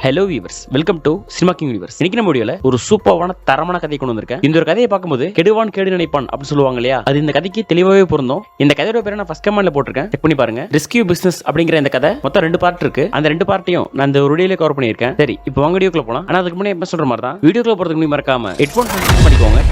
Hello viewers, welcome to cinema king universe. இன்னைக்கு நம்ம வீடியோல ஒரு சூப்பரான தரமான கதையை கொண்டு வந்திருக்கேன். இந்த ஒரு கதையை பார்க்கும்போது கெடுவான் கேடு நினைப்பான் அப்படின்னு சொல்லுவாங்க இல்லையா, அது இந்த கதைக்கு தெளிவாவே பொருந்தும். இந்த கதையோட பேரை நான் ஃபர்ஸ்ட் கமெண்ட்ல போட்டிருக்கேன், செக் பண்ணி பாருங்க. ரெஸ்கியூ பிசினஸ் அப்படிங்கிற இந்த கதை மொத்தம் 2 பார்ட் இருக்கு. அந்த 2 பார்ட்டையும் நான் இந்த ஒரு வீடியோல கவர் பண்ணியிருக்கேன். சரி, இப்போ வாங்க வீடியோக்குள்ள போலாம். ஆனா அதுக்கு முன்னாடி எப்ப சொல்ற மாதிரி தான் வீடியோக்குள்ள போறதுக்கு முன்னாடி மறக்காம ஹெட்ஃபோன் பண்ணிக்கோங்க.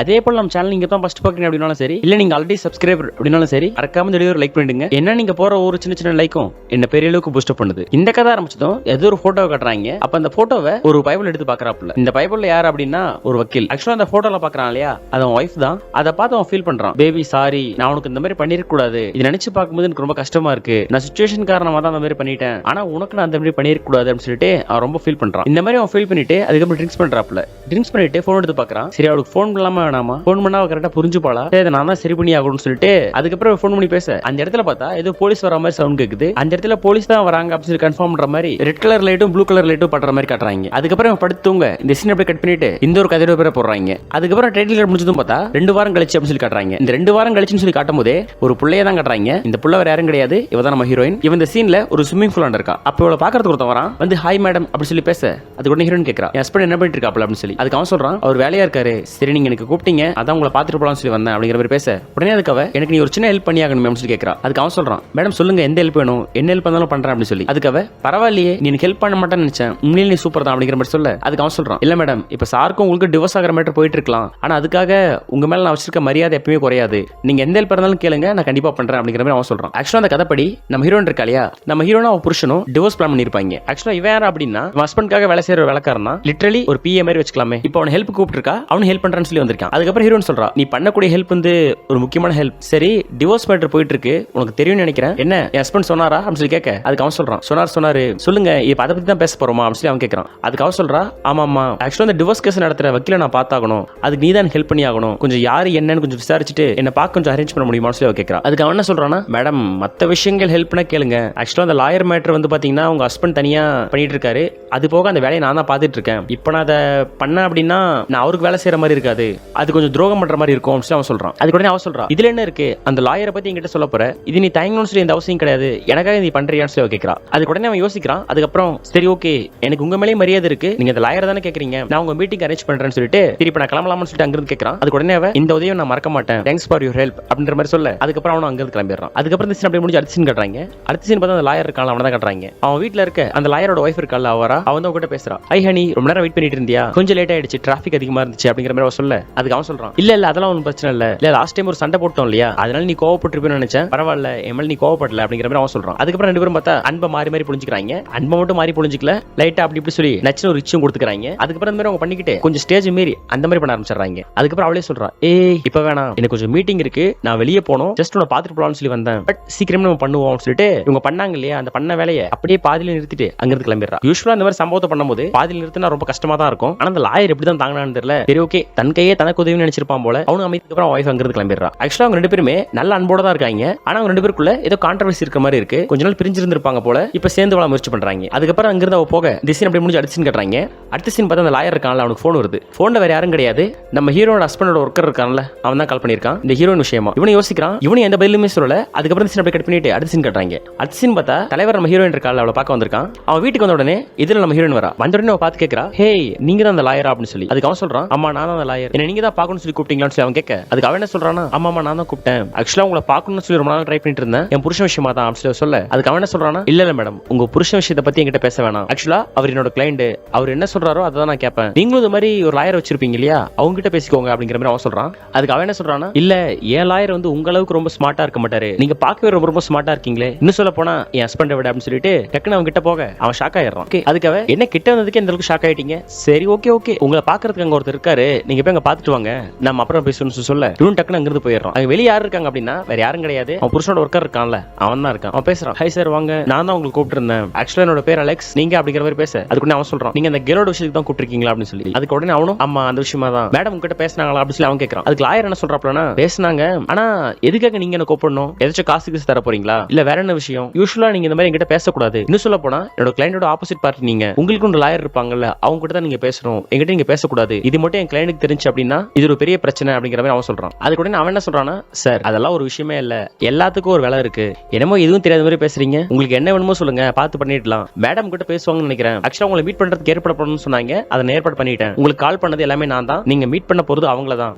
அதே போல நம்ம சேனல் நீங்க தான் ஃபர்ஸ்ட் பாக்குறீங்க அப்படினாலும் சரி, இல்ல நீங்க ஆல்ரெடி சப்ஸ்கிரைபர் அப்படினாலும் சரி, மறக்காம இந்த வீடியோ லைக் பண்ணிடுங்க. என்ன நீங்க போற ஒரு சின்ன சின்ன லைக்கும் என்ன பெரிய அளவுக்கு பூஸ்ட் பண்ணுது. இந்த கதை ஆரம்பிச்சதும் ஏதோ ஒரு போட்டோ காட்டுறாங்க. அப்ப அந்த போட்டோவை ஒரு பைபிள் எடுத்து பாக்குறாப்புல. இந்த பைபிள்ல யார் அப்படின்னா ஒரு வக்கீல். ஆக்சுவலா அந்த போட்டோல பாக்குறான் இல்லையா, அது அவன் ஒய்ஃப் தான். அதை பார்த்து அவன் ஃபீல் பண்றான். பேபி சாரி, நான் உனக்கு இந்த மாதிரி பண்ணிருக்க கூடாது. இதை நினைச்சு பார்க்கும்போது எனக்கு ரொம்ப கஷ்டமா இருக்கு. நான் சிச்சுவேஷன் காரணமா தான் அந்த மாதிரி பண்ணிட்டேன். ஆனா உனக்கு நான் அந்த மாதிரி பண்ணிருக்க கூடாது அப்படின்னு சொல்லிட்டு அவன் ரொம்ப ஃபீல் பண்றான். இந்த மாதிரி அவன் ஃபீல் பண்ணிட்டு அதுக்கப்புறம் ட்ரிங்க்ஸ் பண்றாப்புல. ட்ரிங்க்ஸ் பண்ணிட்டு போன் எடுத்து பாக்குறான். சரி, அவளுக்கு போன் பண்ணலாமா வேணாமா, போன் பண்ணா கரெக்டா புரிஞ்சுப்பாளா, நான் தான் சரி பண்ணி ஆகணும்னு சொல்லிட்டு அதுக்கப்புறம் ஃபோன் பண்ணி பேச அந்த இடத்துல பார்த்தா ஏதோ போலீஸ் வர மாதிரி சவுண்ட் கேக்குது. அந்த இடத்துல போலீஸ் தான் வராங்க அப்படின்னு சொல்லி கன்ஃபார்ம் பண்ற மாதிரி ரெட் கலர் லைட்டும் ப்ளூ கலர் லைட்டும் பண்ற மாதிரி காட்டுறாங்க. அதுக்கப்புறம் படுத்துங்க இந்த சீன் அப்படியே கட் பண்ணிட்டு இந்த ஒரு கதையோட பேரை போடுறாங்க. அதுக்கப்புறம் டைட்டில் கார்டு முடிச்சதும் பார்த்தா 2 வாரம் கழிச்சு அப்படின்னு சொல்லி காட்டுறாங்க. இந்த 2 வாரம் கழிச்சுன்னு சொல்லி காட்டும் போதே ஒரு புள்ளைய தான் காட்டுறாங்க. இந்த புள்ள வேற யாரும் கிடையாது, இவ தான் நம்ம ஹீரோயின். இவன் இந்த சீன்ல ஒரு ஸ்விம்மிங் பூல் இருக்கா. அப்ப இவளை பாக்குறதுக்கு ஒருத்தன் வரான். வந்து ஹாய் மேடம் அப்படின்னு சொல்லி பேச அது உடனே ஹீரோயின் கேட்கறா, என் ஹஸ்பண்ட் என்ன பண்ணிட்டு இருக்காப்ல அப்படின்னு சொல்லி. அதுக்கு அவன் சொல்றான், அவர் வேலையா இருக்காரு. சரி, நீங்க எனக்கு கூப்பிட்டீங்க, அதான் உங்களை பாத்துட்டு போலாம்னு சொல்லி வந்தேன் அப்படிங்கிற மாதிரி பேச உடனே அதுக்கு எனக்கு நீ ஒரு சின்ன ஹெல்ப் பண்ணி ஆகணும் அப்படின்னு சொல்லி கேட்கறா. அதுக்கு அவன் சொல்றான், மேடம் சொல்லுங்க எந்த ஹெல்ப் வேணும், என்ன ஹெல்ப் பண்ணாலும் பண்றேன் அப்படின்னு சொல்லி. அதுக்கு பரவாயில்லையே, நீ எனக்கு ஹெல்ப் பண்ண மாட்டேன்னு நினைச்சேன், உண்மையிலே நீ சூப்பர் தான் அப்படிங்கிற மாதிரி சொல்ல அதுக்கு அவன் சொல்றான், இல்ல மேடம், இப்ப சாருக்கும் உங்களுக்கு டிவோர்ஸ் ஆகிற மேட்டர் போயிட்டு இருக்கலாம், ஆனா அதுக்காக உங்க மேல நான் வச்சிருக்க மரியாதை எப்பவுமே குறையாது. நீங்க எந்த ஹெல்ப் இருந்தாலும் கேளுங்க, நான் கண்டிப்பா பண்றேன் அப்படிங்கிற மாதிரி அவன் சொல்றான். ஆக்சுவலா அந்த கதைப்படி நம்ம ஹீரோயின் இருக்கா இல்லையா, நம்ம ஹீரோனா அவன் புருஷனும் டிவோர்ஸ் பிளான் பண்ணிருப்பாங்க. ஆக்சுவலா இவன் யார் அப்படின்னா ஹஸ்பண்ட்காக வேலை செய்யற வேலைக்காரனா, லிட்டரலி ஒரு பிஏ மாதிரி வச்சுக்கலாமே. இப்போ அவன் ஹெல்ப் கூப்பிட்டு இருக்கா, அவனு ஹெல்ப் பண்றான்னு சொல்லி வந்திருக்கான். அதுக்கப்புறம் ஹீரோயின் சொல்றா, நீ பண்ணக்கூடிய ஹெல்ப் வந்து ஒரு முக்கியமான ஹெல்ப். சரி, டிவோர்ஸ் மேட்டர் போயிட்டு இருக்கு, உனக்கு தெரியும்னு நினைக்கிறேன், என்ன என் ஹஸ்பண்ட் சொன்னாரா அப்படின்னு சொல்லி கேட்க அதுக்கு அவன் சொல்றான், சொன்னாரு சொல்லுங்க, இப்ப அதை பத்தி தான் பேச போறோமா அப்படின்னு சொல்லி அவன் கேட்கறான். அதுக்கு அவன் சொல்றா, ஆமாமா, ஆக்சுவலா இந்த டிவோர்ஸ் கேஸ் நடத்துற வக்கீல நான் பார்த்தாகணும், அதுக்கு நீ தான் ஹெல்ப் பண்ணி ஆகணும், கொஞ்சம் யாரு என்னன்னு கொஞ்சம் விசாரிச்சுட்டு என்ன பார்க்க கொஞ்சம் அரேஞ்ச் பண்ண முடியுமா சொல்லி அவன் கேட்கறான். அதுக்கு அவன் என்ன சொல்றானா, மேடம் மத்த விஷயங்கள் ஹெல்ப் பண்ண கேளுங்க, ஆக்சுவலா அந்த லாயர் மேட்டர் வந்து பாத்தீங்கன்னா உங்க ஹஸ்பண்ட் தனியா பண்ணிட்டு இருக்காரு, அது போக அந்த வேலையை நான் தான் பார்த்துட்டு இருக்கேன். இப்போ நான் அதை பண்ண அப்படின்னா நான் அவருக்கு வேலை செய்யற மாதிரி இருக்காது, அது கொஞ்சம் துரோகம் பண்ற மாதிரி இருக்கும் அவன் சொல்றான். அதுக்கு உடனே அவன் சொல்றான், இதுல என்ன இருக்கு, அந்த லாயரை பத்தி என்கிட்ட சொல்ல போற, இது நீ தயங்கணும்னு சொல்லி எந்த அவசியம் கிடையாது, எனக்காக நீ பண்றியான்னு சொல்லி கேட்கறான். அதுக்கு உடனே அவன் யோசிக்கிறான். அதுக்கப்புறம் சரி ஓகே, எனக்கு உங்க மேலே மரியாதை இருக்கு, நீங்க அந்த லாயரை தானே கேக்குறீங்க, நான் உங்க மீட்டிங் அரேஞ்ச் பண்றேன்னு சொல்லிட்டு திருப்பி நான் கிளம்பலாம்னு சொல்லிட்டு அங்கிருந்து கேட்கறான். அதுக்கு உடனே அவன், இந்த உதவியை நான் மறக்க மாட்டேன், தேங்க்ஸ் ஃபார் யுவர் ஹெல்ப் அப்படின்ற மாதிரி சொல்ல அதுக்கப்புறம் அவன் அங்கிருந்து கிளம்பிடுறான். அதுக்கப்புறம் இந்த சீன் அப்படியே முடிஞ்சு அடுத்த சீன் காட்டுறாங்க. அடுத்த சீன் பார்த்தா அந்த லாயர் இருக்கான், அவனை தான் காட்டுறாங்க. அவன் வீட்டுல இருக்க அந்த லாயரோட ஒய்ஃப் இருக்கால, அவரா அவன் தான் கூட பேசுறான். ஹை ஹனி, ரொம்ப நேரம் வெயிட் பண்ணிட்டு இருந்தியா, கொஞ்சம் லேட் ஆயிடுச்சு, டிராஃபிக் அதிகமா இருந்துச்சு அப்படிங்கிற மாதிரி அவன் சொல்ல அதுக்கு அவன் சொல்றான், இல்ல அதெல்லாம் ஒன்றும் பிரச்சனை இல்ல, லாஸ்ட் டைம் ஒரு சண்டை போட்டோம் இல்லையா, அதனால நீ கோவப்பட்டிருப்பேன்னு நினைச்சேன், பரவாயில்ல, எம்எல் நீ கோவப்படல அப்படிங்கிற மாதிரி அவன் சொல்றான். அதுக்கப்புறம் 2 பேரும் பார்த்தா அன்பை மாறி புரிஞ்சுக்கிறாங்க. அன்பை மட்டும் மாறி புரிஞ்சுக்கல, லைட்டா அப்படி இப்படி சொல்லி நச்சு ஒரு ரிச்சும் கொடுத்துக்கிறாங்க. அதுக்கப்புறம் அந்த மாதிரி அவங்க பண்ணிக்கிட்டு கொஞ்சம் ஸ்டேஜ் மீறி அந்த மாதிரி பண்ண ஆரம்பிச்சிடுறாங்க. அதுக்கப்புறம் அவளே சொல்றா, ஏய் இப்ப வேணாம், எனக்கு கொஞ்சம் மீட்டிங் இருக்கு, நான் வெளியே போனோம், ஜஸ்ட் உன்னை பாத்துட்டு போலாம்னு சொல்லி வந்தேன், பட் சீக்கிரம் நம்ம பண்ணுவோம் சொல்லிட்டு இவங்க பண்ணாங்க இல்லையா, அந்த பண்ண வேலையை அப்படியே பாதியில நிறுத்திட்டு அங்கிருந்து கிளம்பிடுறா. யூஸ்வலா இந்த மாதிரி சம்பவத்தை பண்ணும்போது பாதியில நிறுத்தினா ரொம்ப கஷ்டமா தான் இருக்கும். ஆனா அந்த லாயர் எப்படி தான் தாங்கினான்னு தெரியல. சரி ஓகே, தன் கையே தனக்கு உதவி நினைச்சிருப்பான் போல. அவனும் அமைதிக்கு அப்புறம் வைஃப் அங்கிருந்து கிளம்பிடுறா. ஆக்சுவலா அவங்க 2 பேருமே நல்ல அன்போட தான் இருக்காங்க. ஆனா அவங்க 2 பேருக்குள்ள ஏதோ கான்ட்ரவர்சி இருக்க மாதிரி இருக்கு. கொஞ்ச நாள் பிரிஞ்சிருந்திருப்பாங்க போல, இப்ப சேர்ந்து வாழ முயற்சி பண்றாங்க. அதுக்கப்புறம் அங்கிருந்து அவ போக இந்த சீன் அப்படியே முடிஞ்சு அடுத்த சீன் கட்டுறாங்க. அடுத்த சீன் பார்த்தா அந்த லாயர் இருக்கான்ல, அவனுக்கு போன் வருது. போன்ல வேற யாரும் கிடையாது, நம்ம ஹீரோட ஹஸ்பண்டோட ஒர்க்கர் இருக்கான்ல, அவன் தான் கால் பண்ணிருக்கான் இந்த ஹீரோயின் விஷயமா. இவனை யோசிக்கிறான், இவனு எந்த பதிலுமே சொல்லல. அதுக்கப்புறம் சீன் அப்படியே கட் பண்ணிட்டு அடுத்த சீன் கட்டுறாங்க. அடுத்த சீன் பார்த்தா தலைவர் நம்ம ஹீரோயின் இருக்கால, அவளை பார்க்க வந்திருக்கான். அவன் வீட்டுக்கு வந்த உடனே இதுல நம்ம ஹீரோயின் வரா. வந்த உடனே அவ பார்த்து கேட்கறா, ஹே நீங்க தான் அந்த லாயரா அப்படின்னு சொல்லி. அதுக்கு அவன் சொல்றான், ஆமா நான் தான் அந்த லாயர், என்ன நீங்க தான் பார்க்கணும்னு சொல்லி கூப்பிட்டீங்களான்னு சொல்லி அவன் கேட்க அதுக்கு அவன் என்ன சொல்றானா, ஆமா நான் தான் கூப்பிட்டேன், ஆக்சுவலா உங்களை பார்க்கணும்னு சொல்லி ரொம்ப நாள் ட்ரை பண்ணிட்டு இருந்தேன், என் புருஷன் விஷயமா தான் அப்படின்னு சொல்ல அதுக்கு அவன் என்ன சொல்றானா, இல்ல மேடம், உங்க புருஷன் விஷயத்தை பத்தி என்கிட்ட பேச வேணாம், ஆக்சுவலா அவர் என்னோட கிளைண்ட், அவர் என்ன சொல்றாரோ அதை நான் கேட்பேன், நீங்களும் இது மாதிரி ஒரு லாயர் வச்சிருப்பீங்க இல்லையா, அவங்க கிட்ட பேசிக்கோங்க அப்படிங்கிற மாதிரி அவன் சொல்றான். அதுக்கு அவன் என்ன சொல்றானா, இல்ல என் லாயர் வந்து உங்க அளவுக்கு ரொம்ப ஸ்மார்ட்டா இருக்க மாட்டாரு, நீங்க பார்க்கவே ரொம்ப ஸ்மார்ட்டா இருக்கீங்களே, இன்னும் சொல்ல போனா என் ஹஸ்பண்டை விட அப்படின்னு சொல்லிட்டு டக்குன்னு அவன் கிட்ட போக அவன் ஷாக் ஆயிடுறான். அதுக்காக என்ன கிட்ட வந்ததுக்கு எந்த அளவுக்கு ஷாக் ஆயிட்டீங்க, சரி ஓகே உங்களை பாக்குறதுக்கு அங்க ஒருத்தர் இருக்காரு, நீங்க போய் அங்க பாத்துட்டு வாங்க, நம்ம அப்புறம் பேசணும்னு சொல்ல இவன் டக்குன்னு அங்கிருந்து போயிடுறான். அங்க வெளியே யாரு இருக்காங்க அப்படின்னா வேற யாரும் கிடையாது, அவன் புருஷனோட ஒர்க்கர் இருக்கான்ல, அவன் தான் இருக்கான். அவன் பேசுறான், ஹை சார் வாங்க, நான் தான் உங்களுக்கு கூப்பிட்டு இருந்தேன், ஆக்சுவலா என்னோட பேர் அலெக்ஸ், நீங்க அப்படிங்கிற மாதிரி பேச அதுக்கு அவன் சொல்றான், நீங்க அந்த கேலோட விஷயத்துக்கு தான் கூப்பிட்டுருக்கீங்களா அப்படின்னு சொல்லி. அதுக்கு உடனே அவனும் ஆமா அந்த விஷயமா தான், மேடம் உங்ககிட்ட பேசினாங்களா அப்படின்னு சொல்லி அவன் கேட்கறான். அதுக்கு லாயர் என்ன சொல்றாப்லனா, பேசினாங்க, ஆனா எதுக்காக நீங்க என்ன கூப்பிடணும், ஏதாச்சும் காசுக்கு தர போறீங்களா, இல்ல வேற என்ன விஷயம், யூசுவலா நீங்க இந்த மாதிரி என்கிட்ட பேசக்கூடாது, இன்னும் சொல்ல போனா என்னோட கிளைண்டோட ஆப்போசிட் பார்ட்டி, நீங்க உங்களுக்கு லாயர் இருப்பாங்கல்ல, அவங்க கிட்ட தான் நீங்க பேசணும், என்கிட்ட நீங்க பேசக்கூடாது, இது மட்டும் என் கிளைண்டுக்கு தெரிஞ்சு அப்படின்னா இது ஒரு பெரிய பிரச்சனை அப்படிங்கிற மாதிரி அவன் சொல்றான். அதுக்கு உடனே அவன் என்ன சொல்றானா, சார் அதெல்லாம் ஒரு விஷயமே இல்ல, எல்லாத்துக்கும் ஒரு வேலை இருக்கு, என்னமோ எதுவும் தெரியாத மாதிரி பேசுறீங்க, உங்களுக்கு என்ன வேணுமோ சொல்லுங்க, பார்த்து பண்ணிடலாம். மேடம் கிட்ட பேசுவாங்கன்னு நினைக்கிறேன், ஆக்சுவலா உங்களை மீட் பண்றதுக்கு ஏற்பாடு பண்ணணும்னு சொன்னாங்க, அதை ஏற்பாடு பண்ணிட்டேன். உங்களுக்கு கால் பண்ணது எல்லாமே நான் தான், நீங்க மீட் பண்ண போறது அவங்கள தான்.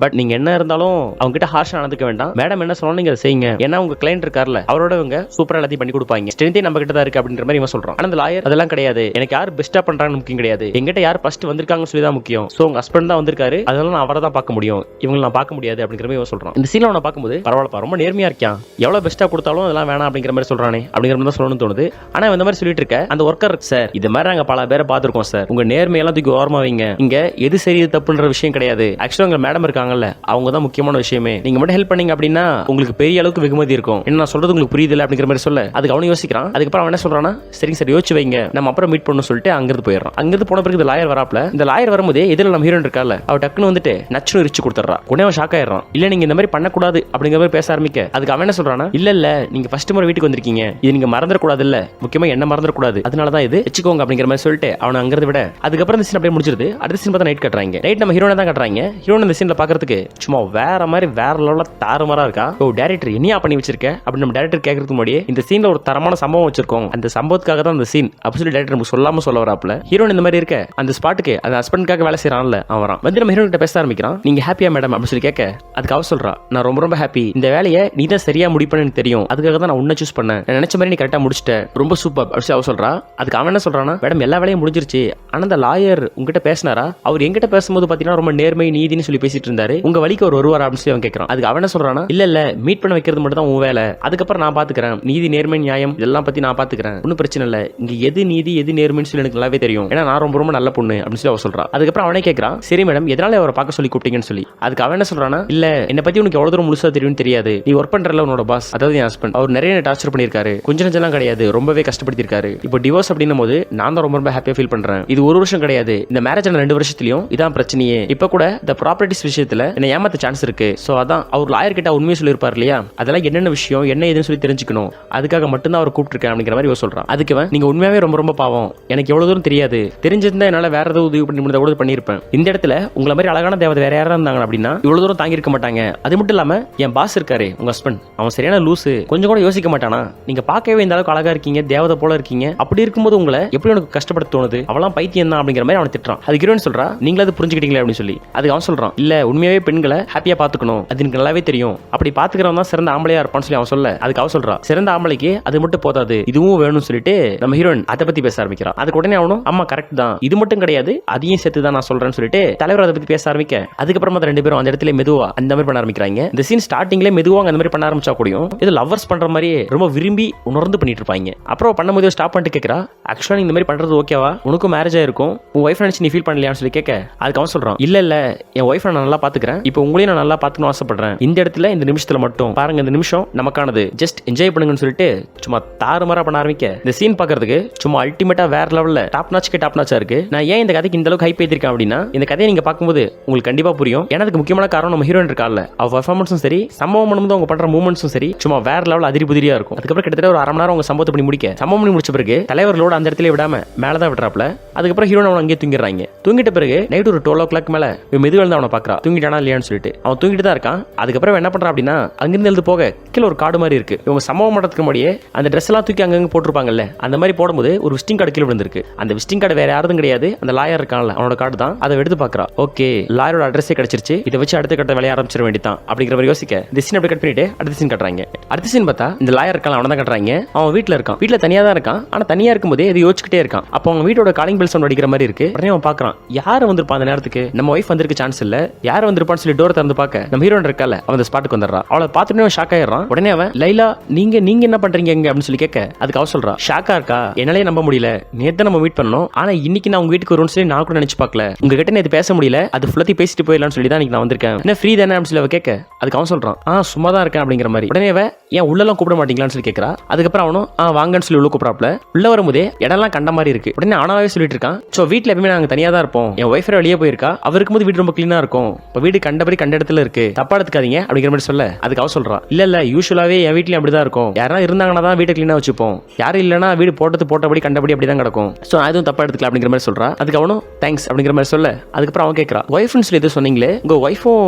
பட் நீங்க என்ன இருந்தாலும் அவங்க கிட்ட ஹார்ஷா நடந்துக்க வேண்டாம். மேடம் என்ன சொன்னாலும் நீங்க செய்யுங்க, ஏன்னா உங்க கிளையண்ட் இருக்கார்ல, அவரோட இவங்க சூப்பரா எல்லாத்தையும் பண்ணி கொடுப்பாங்க, ஸ்ட்ரென்த்தே நம்ம கிட்ட தான் இருக்கு அப்படின்ற மாதிரி இவன் சொல்றான். ஆனா அந்த லாயர் அதெல்லாம் கிடையாது, எனக்கு யார் பெஸ்டா பண்றாங்கன்னு முக்கியம் கிடையாது, எங்கிட்ட யார் ஃபர்ஸ்ட் வந்திருக்காங்கன்னு சொல்லி தான் முக்கியம். சோ உங்க ஹஸ்பண்ட் தான் வந்திருக்காரு, அதனால நான் அவரை தான் பார்க்க முடியும், இவங்க நான் பார்க்க முடியாது அப்படிங்கிற மாதிரி இவன் சொல்றான். இந்த சீன்ல அவனை பார்க்கும்போது பரவாயில்ல, ரொம்ப நேர்மையா இருக்கான், எவ்வளவு பெஸ்டா கொடுத்தாலும் அதெல்லாம் வேணாம் அப்படிங்கிற மாதிரி சொல்றானே அப்படிங்கிற மாதிரி தான் சொல்லணும்னு தோணுது. ஆனா இந்த மாதிரி சொல்லிட்டு இருக்க அந்த ஒர்க்கர், சார் இது மாதிரி நாங்க பல பேரை பார்த்திருக்கோம் சார், உங்க நேர்மையெல்லாம் தூக்கி ஓரமா வைங்க, இங்க எது சரி தப்புன்ற விஷயம் கிடையாது, ஆக்சுவலா உங்க மேடம் இருக்காங்கல்ல, அவங்க தான் முக்கியமான விஷயமே, நீங்க மட்டும் ஹெல்ப் பண்ணீங்க அப்படின்னா உங்களுக்கு பெரிய அளவுக்கு வெகுமதி இருக்கும், என்ன நான் சொல்றது உங்களுக்கு புரியுது அப்படிங்கிற மாதிரி சொல்ல அதுக்கு அவனும் யோசிக்கிறான். அதுக்கப்புறம் அவன் என்ன சொல்றானா, சரிங்க சார் யோசிச்சு வைங்க, நம்ம அப்புறம் மீட் பண்ணணும் சொல்லிட்டு அங்கிருந்து போயிடுறான். அங்கிருந்து போன பிறகு இந்த லாயர் வராப்ல, இந்த லாயர் வரும்போது எதிரில் நம்ம ஹீரோயின் இருக்கால, அவ டக்குன்னு வந்துட்டு நச்சுன்னு ரிச்சு கொடுத்துறா. உடனே அவன் ஷாக் ஆயிடுறான், இல்ல நீங்க இந்த மாதிரி பண்ணக்கூடாது அப்படிங்கிற மாதிரி பேச ஆரம்பிக்க அதுக்கு அவன் என்ன சொல்றானா, இல்ல நீங்க ஃபர்ஸ்ட் முறை வீட்டுக்கு வந்திருக்கீங்க, இது நீங்க மறந்துடக்கூடாது, இல்ல முக்கியமா என்ன மறந்துடக்கூடாது, அதனாலதான் இது வச்சுக்கோங்க அப்படிங்கிற மாதிரி சொல்லிட்டு அவன் அங்கிருந்து விட அதுக்கப்புறம் இந்த சீன் அப்படியே முடிச்சிருது. அடுத்த சீன் பார்த்தா நைட் கட்டுறாங்க. நைட் நம்ம ஹீரோனை தான் கட்டுறாங்க. ஹீரோன் இந்த சீன்ல பாக்குறதுக்கு சும்மா வேற மாதிரி வேற லெவல்ல தாறுமாறா இருக்கா. ஓ டைரக்டர் என்னையா பண்ணி வச்சிருக்க அப்படின்னு நம்ம டைரக்டர் கேட்கறதுக்கு முன்னாடியே இந்த சீன்ல ஒரு தரமான சம்பவம் வச்சிருக்கோம், அந்த சம்பவத்துக்காக தான் இந்த சீன் அப்படி சொல்லி டைரக்டர் நமக்கு சொல்லாம சொல்ல வராப்ல. ஹீரோன் இந்த மாதிரி இருக்க அந்த ஸ்பாட்டுக்கு அந்த ஹஸ்பண்டுக்காக வேலை செய்யறான்ல அவன் வந்து நம்ம ஹீரோன் கிட்ட பேச ஆரம்பிக்கிறான். நீங்க ஹாப்பியா மேடம் அப்படின்னு சொல்லி கேட்க அதுக்கு அவ சொல்றா, நான் ரொம்ப ரொம்ப ஹாப்பி, இந்த வேலையை நீ தான் சரியா முடிப்பேன்னு தெரியும், அதுக்காக தான் நான் உன்னை சூஸ் பண்ணேன், நான் நினைச்ச மாதிரி நீ கரெக்டா முடிச்சிட்ட, ரொம்ப சூப்பர் அப்படின்னு அவ சொல்றா. அதுக்கு அவன் என்ன சொல்றானா, மேடம் எல்லா வேலையும் முடிஞ்சிருச்சு, ஆனா அந்த லாயர் உங்ககிட்ட பேசினாரா, அவர் எங்கிட்ட பேசும்போது பாத்தீங்கன்னா ரொம்ப நேர்மை நீதினு சொல்லி பேசிட்டு இருந்தாரு, உங்க வழிக்கு ஒரு வருவார் அப்படின்னு சொல்லி அவன் கேட்கறான். அதுக்கு அவன் என்ன சொல்றானா, இல்ல மீட் பண்ண வைக்கிறது மட்டும் தான் உன் வேலை, அதுக்கப்புறம் நான் பாத்துக்கிறேன், நீதி நேர்மை நியாயம் இதெல்லாம் பத்தி நான் பாத்துக்கிறேன், ஒன்னும் பிரச்சனை இல்ல, இங்க எது நீதி எது நேர்மைன்னு சொல்லி எனக்கு நல்லாவே தெரியும், ஏன்னா நான் ரொம்ப ரொம்ப நல்ல பொண்ணு அப்படின்னு சொல்லி அவ சொல்றா. அதுக்கப்புறம் அவனே கேட்கறான், சரி மேடம் எதனால அவரை பார்க்க சொல்லி கூப்பிட்டீங்கன்னு சொல்லி. அதுக்கு அவன் என்ன சொல்றானா, இல்ல என்ன பத்தி உனக்கு எவ்வளவு தூரம் முழுசா தெரியும் தெரியாது, நீ ஒர்க் பண்றல உன்னோட பாஸ், அதாவது என் ஹஸ்பண்ட், அவர் நிறைய டார்ச்சர் பண்ணிருக்காரு, கொஞ்சம் நெஞ்செல்லாம் கிடையாது, ரொம்பவே கஷ்டப்படுத்திருக்காரு, இப்போ டிவோர்ஸ் அப்படின்னும் போது நான் தான் ரொம்ப ரொம்ப ஹாப்பியா ஃபீல் பண்றேன், இது ஒரு வருஷம் கிடையாது, இந்த மேரேஜ் 2 வருஷத்துலயும் இதான் பிரச்சனையே, இப்ப கூட இந்த ப்ராப்பர்ட்டிஸ் விஷயத்துல என்ன ஏமாத்த சான்ஸ் இருக்கு, சோ அதான் அவர் லாயர் கிட்ட உண்மையை சொல்லிருப்பாரு இல்லையா, அதெல்லாம் என்னென்ன விஷயம் என்ன ஏதுன்னு சொல்லி தெரிஞ்சுக்கணும், அதுக்காக மட்டும்தான் அவர் கூப்பிட்டுருக்கேன் அப்படிங்கிற மாதிரி சொல்றான். அதுக்கு நீங்க உண்மையாவே ரொம்ப ரொம்ப பாவம், எனக்கு எவ்வளவு தூரம் தெரியாது, தெரிஞ்சிருந்தா என்னால வேற ஏதாவது உதவி பண்ணி முடிஞ்சா கூட பண்ணிருப்பேன், இந்த இடத்துல உங்களை மாதிரி அழகான தேவதை வேற யாரா இருந்தாங்க அப்படின்னா இவ்வளவு தூரம் தாங்கி இருக்க மாட்டாங்க, அது மட்டும் இல்லாம என் பாஸ் இருக்காரு உங்க ஹஸ்பண்ட், அவன் சரியான லூசு, கொஞ்சம் கூட யோசிக்க மாட்டானா, நீங்க பார்க்கவே இந்த அளவுக்கு அழகா இருக்கீங்க, தேவதை போல இருக்கீங்க, அப்படி இருக்கும்போது உங்களை எப்படி உனக்கு கஷ்டப்பட தோணுது, அவெல்லாம் பைத்தியம் தான் அப்படிங்கிற மாதிரி அவன் திட்டுறான். அது ஹீரோயின் சொல்றா, நீங்களாவது புரிஞ்சுக்கிட்டீங்களா அப்படின்னு சொல்லி. அதுக்கு அவன் சொல்றான், இல்ல உண்மையாவே பெண்களை ஹாப்பியா பாத்துக்கணும், அது எனக்கு நல்லாவே தெரியும், அப்படி பாத்துக்கிறவன் தான் சிறந்த ஆம்பளையா இருப்பான்னு சொல்லி அவன் சொல்ல அதுக்கு அவன் சொல்றா, சிறந்த ஆம்பளைக்கு அது மட்டும் போதாது, இதுவும் வேணும்னு சொல்லிட்டு நம்ம ஹீரோயின் அதை பத்தி பேச ஆரம்பிக்கிறான். அதுக்கு உடனே அவனும் ஆமா கரெக்ட் தான், இது மட்டும் கிடையாது அதையும் சேர்த்து தான் நான் சொல்றேன்னு சொல்லிட்டு தலைவர் அதை பத்தி பேச ஆரம்பிக்க அதுக்கப்புறமா 2 பேரும் அந்த இடத்துல மெதுவா அந்த மாதிரி பண்ண ஆரம்பிக்கிறாங்க. இந்த சீன் ஸ்டார்டிங்ல மெதுவா அந்த மாதிரி பண்ண ஆரம்பிச்சா கூடயும் இது லவ்வர்ஸ் பண்ற மாதிரியே ரொம்ப விரும்பி உணர்ந்து பண்ணிட்டு இருப்பாங்க. அப்புறம் பண்ணும்போது ஸ்டாப் பண்ணிட்டு கேட்கறா, ஆக்சுவலா இந்த மாதிரி பண்றது ஓகேவா, உனக்கும் மேரேஜ் ஆயிருக்கும், உன் ஒய்ஃப் நினைச்சு நீ ஃபீல் பண்ணலையான்னு சொல்லி கேட்க அதுக்கு அவன் சொல்றான், இல்ல என் ஒய்ஃப் நான் நல்லா பாத்துக்கிறேன், இப்போ உங்களையும் நான் நல்லா பாத்துக்கணும் ஆசைப்படுறேன், இந்த இடத்துல இந்த நிமிஷத்துல மட்டும் பாருங்க, இந்த நிமிஷம் நமக்கானது, ஜஸ்ட் என்ஜாய் பண்ணுங்கன்னு சொல்லிட்டு சும்மா தாறுமாறா பண்ண ஆரம்பிக்க இந்த சீன் பாக்குறதுக்கு சும்மா அல்டிமேட்டா வேற லெவல்ல டாப் நாச்சா இருக்கு. நான் ஏன் இந்த கதைக்கு இந்த அளவுக்கு ஹைப் ஏத்திருக்கேன் அப்படின்னா இந்த கதையை நீங்க பார்க்கும்போது உங்களுக்கு கண்டிப்பா புரியும். எனக்கு முக்கியமான காரணம் நம்ம ஹீரோயின் இருக்கால, அவ பெர்ஃபார்மன்ஸும் சரி சம்பவம் பண்ணும்போது அவங்க பண்ற மூவ்மெண்ட்ஸும் சரி சும்மா வேற லெவல் அதிரி புதிரியா இருக்கும். அதுக்கப்புறம் கிட்டத்தட்ட ஒரு 1/2 மணி நேரம் அவங்க சம்பவத்தை பண்ணி முடிக்க சம்பவம் பண்ணி முடிச்ச பிறகு தலைவர்களோட அந்த இடத்துல விடாம மேலதான் விடுறாப்ல. அதுக்கப்புறம் ஹீரோன் அவன் அங்கேயே தூங்கிடுறாங்க. தூங்கிட்ட பிறகு நைட் ஒரு 12 o'clock மேல மெதுவா வந்து அவனை பாக்குறா, தூங்கிட்டானா இல்லையான்னு சொல்லிட்டு. அவன் தூங்கிட்டு தான் இருக்கான். அதுக்கப்புறம் என்ன பண்றான் அப்படின்னா அங்கிருந்து எழுது போக கீழே ஒரு காடு மாதிரி இருக்கு. இவங்க சம்பவம் பண்றதுக்கு முன்னாடியே அந்த ட்ரெஸ் எல்லாம் தூக்கி அங்கங்க போட்டிருப்பாங்கல்ல, அந்த மாதிரி போடும்போது ஒரு விசிட்டிங் கார்டு கீழே விழுந்திருக்கு. அந்த விசிட்டிங் கார்டு வேற யாரும் கிடையாது, அந்த லாயர் இருக்கான்ல அவனோட கார்டு தான். அதை எடுத்து பாக்குறா, ஓகே லாயரோட அட்ரஸே கிடைச்சிருச்சு, இதை வச்சு அடுத்த கட்ட வேலையை ஆரம்பிச்சிட வேண்டியதான் அப்படிங்கிற மாதிரி யோசிக்க இந்த சீன் அப்படி கட் பண்ணிட்டு அடுத்த சீன் கட்டுறாங்க. அடுத்த சீன் பார்த்தா இந்த லாயர் இருக்கான், அவனை தான் கட்டுறாங்க. அவன் வீட்டுல இருக்கான், வீட்டுல தனியா தான் இருக்கான். ஆனா தனியா இருக்கும்போதே இது யோசிச்சுட்டே இருக்கான். அப்போ அவங்க வீட்டோட காலிங் பெல் சவுண்ட் அடிக்கிற மாதிரி இருக்கு. உடனே அவன் பாக்குறான், யாரு வந்திருப்பான் அந்த நேரத்துக்கு, நம்ம ஒய்ஃப் வந்திருக்க சான்ஸ் இல்ல, யார் வந்திருப்பான்னு சொல்லி டோர் திறந்து பார்க்க நம்ம ஹீரோன் இருக்கால அவன் அந்த ஸ்பாட்டுக்கு வந்துடுறான். அவளை பார்த்துட்டு ஷாக் ஆயிடுறான். உடனே அவன் லைலா நீங்க என்ன பண்றீங்க அப்படின்னு சொல்லி கேட்க அதுக்கு அவ சொல்றா, ஷாக்கா இருக்கா, என்னாலே நம்ப முடியல, நேத்து நம்ம மீட் பண்ணோம், ஆனா இன்னைக்கு நான் உங்க வீட்டுக்கு வரும்னு சொல்லி நான் கூட நினைச்சு பார்க்கல, உங்ககிட்ட நேத்து பேச முடியல, அது ஃபுல்லத்தி பேசிட்டு போயிடலாம்னு சொல்லி தான் நான் வந்திருக்கேன், என்ன ஃப்ரீ தானே அப்படின்னு சொல்லி அவ கேட்க அதுக்கு அவன் சொல்றான், சும்மா தான் இருக்கேன் அப்படிங்கிற மாதிரி. உடனே ஏன் உள்ளெல்லாம் கூப்பிட மாட்டீங்களான்னு சொல்லி கேட்கறா. அதுக்கப்புறம் அவனும் வாங்கன்னு சொல்லி உள்ள கூப்பிடாப்ல. உள்ள வரும்போதே இடம்லாம் கண்ட மாதிரி இருக்கு. உடனே அவனாவே சொல்லிட்டு இருக்கான், சோ வீட்டுல எப்பவுமே நாங்க தனியா தான் இருப்போம், என் ஒய்ஃப் வெளியே போயிருக்கா, அவர் இருக்கும்போது வீடு ரொம்ப கிளீனா இருக்கும், இப்ப வீடு கண்டபடி கண்ட இடத்துல இருக்கு, தப்பா எடுத்துக்காதீங்க அப்படிங்கிற மாதிரி சொல்ல அதுக்கு அவ சொல்றான், இல்ல யூசுவலாவே என் வீட்லயும் அப்படிதான் இருக்கும், யாராவது இருந்தாங்கன்னா தான் வீட்டை கிளீனா வச்சுப்போம், யாரும் இல்லைன்னா வீடு போட்டபடி கண்டபடி அப்படிதான் கிடக்கும், சோ அதுவும் தப்பா எடுத்துக்கலாம் அப்படிங்கிற மாதிரி சொல்றா. அதுக்கு அவனும் தேங்க்ஸ் அப்படிங்கிற மாதிரி சொல்ல அதுக்கப்புறம் அவன் கேட்கறா, ஒய்ஃப்னு சொல்லி எது சொன்னீங்களே உங்க ஒய்ஃபும்